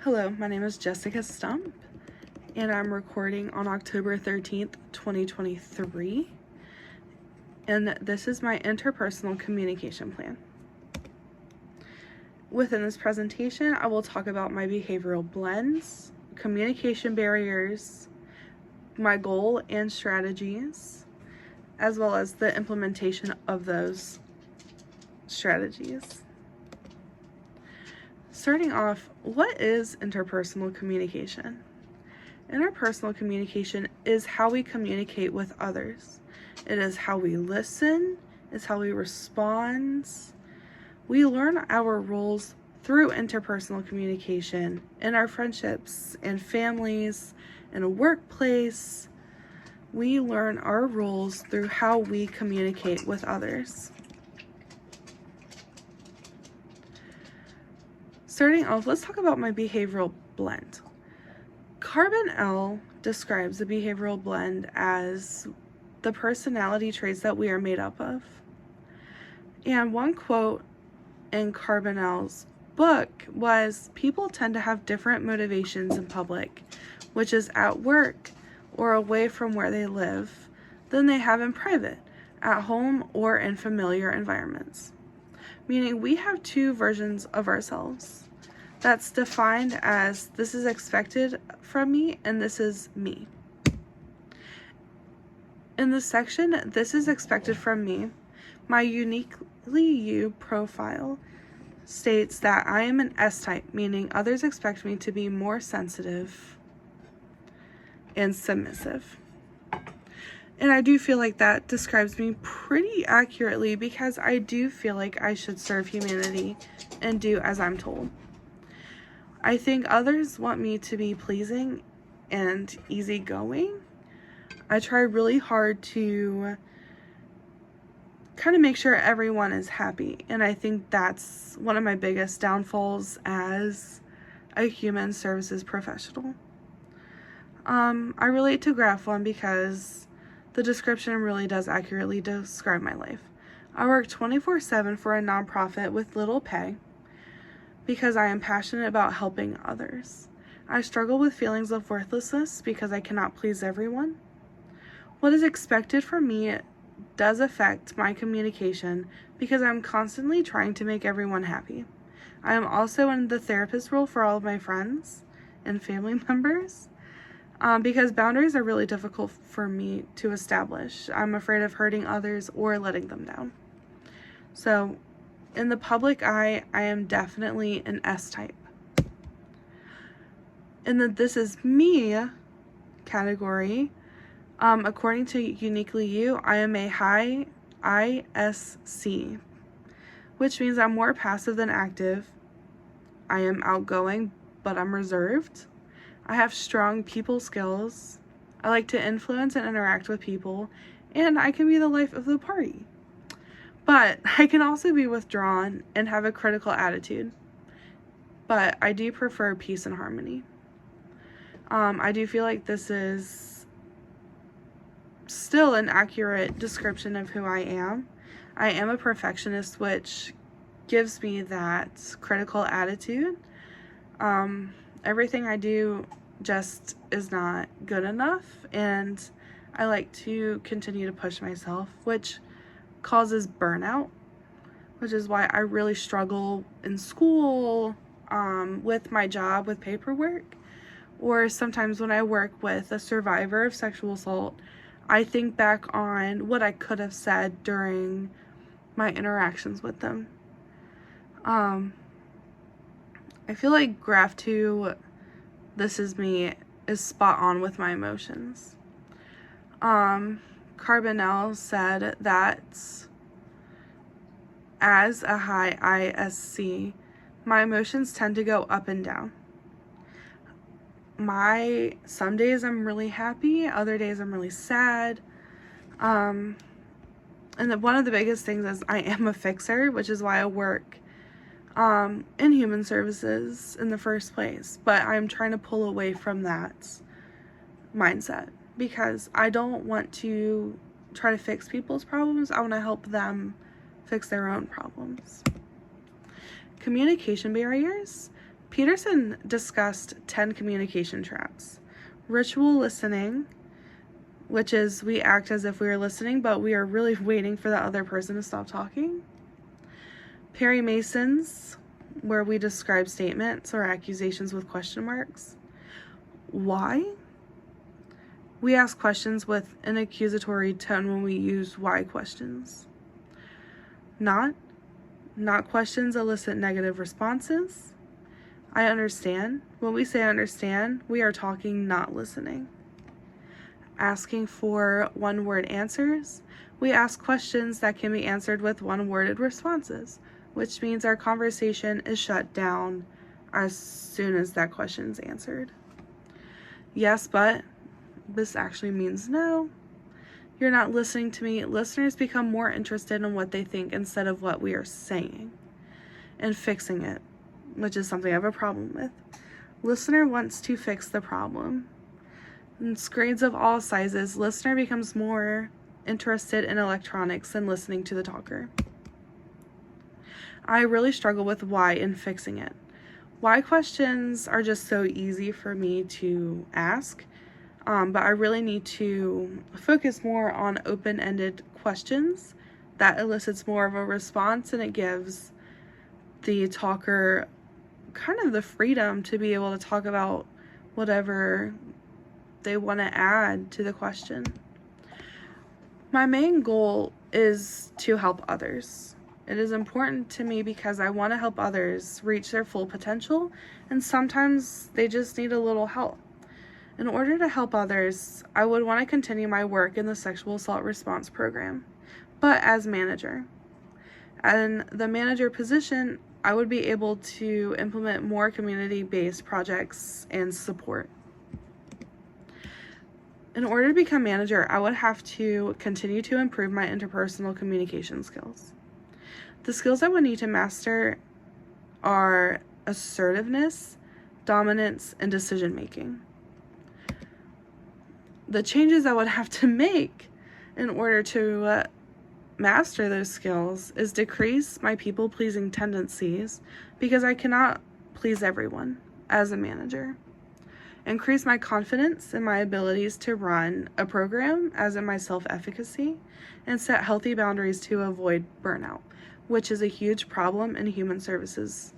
Hello, my name is Jessica Stump, and I'm recording on October 13th, 2023, and this is my interpersonal communication plan. Within this presentation, I will talk about my behavioral blends, communication barriers, my goal and strategies, as well as the implementation of those strategies. Starting off, what is interpersonal communication? Interpersonal communication is how we communicate with others. It is how we listen, it's how we respond. We learn our roles through interpersonal communication in our friendships and families, in a workplace. We learn our roles through how we communicate with others. Starting off, let's talk about my behavioral blend. Carbon describes the behavioral blend as the personality traits that we are made up of. And one quote in Carbonell's book was, "People tend to have different motivations in public, which is at work or away from where they live, than they have in private, at home or in familiar environments." Meaning we have two versions of ourselves. That's defined as this is expected from me and this is me. In the section, this is expected from me, my uniquely you profile states that I am an S-type, meaning others expect me to be more sensitive and submissive. And I do feel like that describes me pretty accurately because I do feel like I should serve humanity and do as I'm told. I think others want me to be pleasing and easygoing. I try really hard to kind of make sure everyone is happy, and I think that's one of my biggest downfalls as a human services professional. I relate to graph one because the description really does accurately describe my life. I work 24/7 for a nonprofit with little pay because I am passionate about helping others. I struggle with feelings of worthlessness because I cannot please everyone. What is expected from me does affect my communication because I'm constantly trying to make everyone happy. I am also in the therapist role for all of my friends and family members because boundaries are really difficult for me to establish. I'm afraid of hurting others or letting them down. So, in the public eye, I am definitely an S-type. In the this is me category, according to Uniquely You, I am a high ISC, which means I'm more passive than active. I am outgoing, but I'm reserved. I have strong people skills. I like to influence and interact with people, and I can be the life of the party. But I can also be withdrawn and have a critical attitude. But I do prefer peace and harmony. I do feel like this is still an accurate description of who I am. I am a perfectionist, which gives me that critical attitude. Everything I do just is not good enough, and I like to continue to push myself, which causes burnout, which is why I really struggle in school, with my job, with paperwork, or sometimes when I work with a survivor of sexual assault, I think back on what I could have said during my interactions with them. I feel like graph 2, this is me, is spot on with my emotions. Carbonell said that as a high ISC, my emotions tend to go up and down. Some days I'm really happy, other days I'm really sad. And one of the biggest things is I am a fixer, which is why I work in human services in the first place. But I'm trying to pull away from that mindset because I don't want to try to fix people's problems. I want to help them fix their own problems. Communication barriers. Peterson discussed 10 communication traps. Ritual listening, which is we act as if we are listening, but we are really waiting for the other person to stop talking. Perry Mason's, where we describe statements or accusations with question marks. Why? We ask questions with an accusatory tone when we use why questions. Not questions elicit negative responses. I understand. When we say understand, we are talking, not listening. Asking for one-word answers. We ask questions that can be answered with one-worded responses, which means our conversation is shut down as soon as that question is answered. Yes, but this actually means no. You're not listening to me. Listeners become more interested in what they think instead of what we are saying and fixing it, which is something I have a problem with. Listener wants to fix the problem. In grades of all sizes, listener becomes more interested in electronics than listening to the talker. I really struggle with why in fixing it. Why questions are just so easy for me to ask, but I really need to focus more on open-ended questions that elicits more of a response, and it gives the talker kind of the freedom to be able to talk about whatever they want to add to the question. My main goal is to help others. It is important to me because I want to help others reach their full potential, and sometimes they just need a little help. In order to help others, I would want to continue my work in the sexual assault response program, but as manager. In the manager position, I would be able to implement more community-based projects and support. In order to become manager, I would have to continue to improve my interpersonal communication skills. The skills I would need to master are assertiveness, dominance, and decision-making. The changes I would have to make in order to master those skills is decrease my people-pleasing tendencies, because I cannot please everyone as a manager. Increase my confidence in my abilities to run a program, as in my self-efficacy, and set healthy boundaries to avoid burnout, which is a huge problem in human services.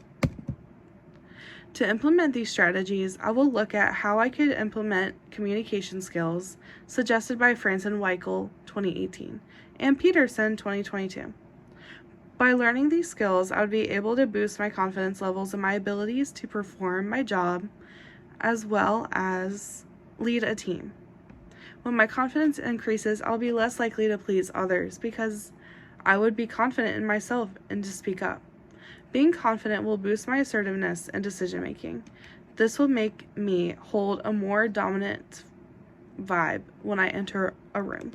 To implement these strategies, I will look at how I could implement communication skills suggested by France and Weichel 2018 and Peterson 2022. By learning these skills, I would be able to boost my confidence levels and my abilities to perform my job as well as lead a team. When my confidence increases, I'll be less likely to please others because I would be confident in myself and to speak up. Being confident will boost my assertiveness and decision making. This will make me hold a more dominant vibe when I enter a room.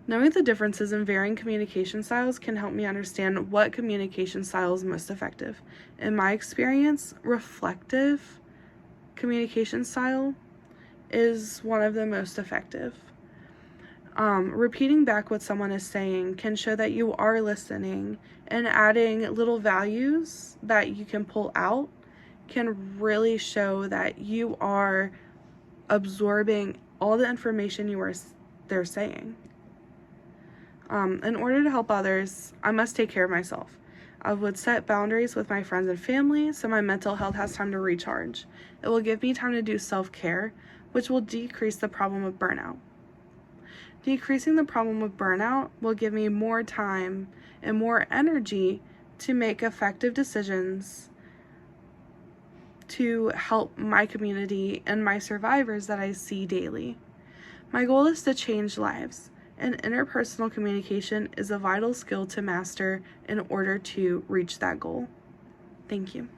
Knowing the differences in varying communication styles can help me understand what communication style is most effective. In my experience, reflective communication style is one of the most effective. Repeating back what someone is saying can show that you are listening, and adding little values that you can pull out can really show that you are absorbing all the information they're saying. In order to help others, I must take care of myself. I would set boundaries with my friends and family so my mental health has time to recharge. It will give me time to do self-care, which will decrease the problem of burnout. Decreasing the problem of burnout will give me more time and more energy to make effective decisions to help my community and my survivors that I see daily. My goal is to change lives, and interpersonal communication is a vital skill to master in order to reach that goal. Thank you.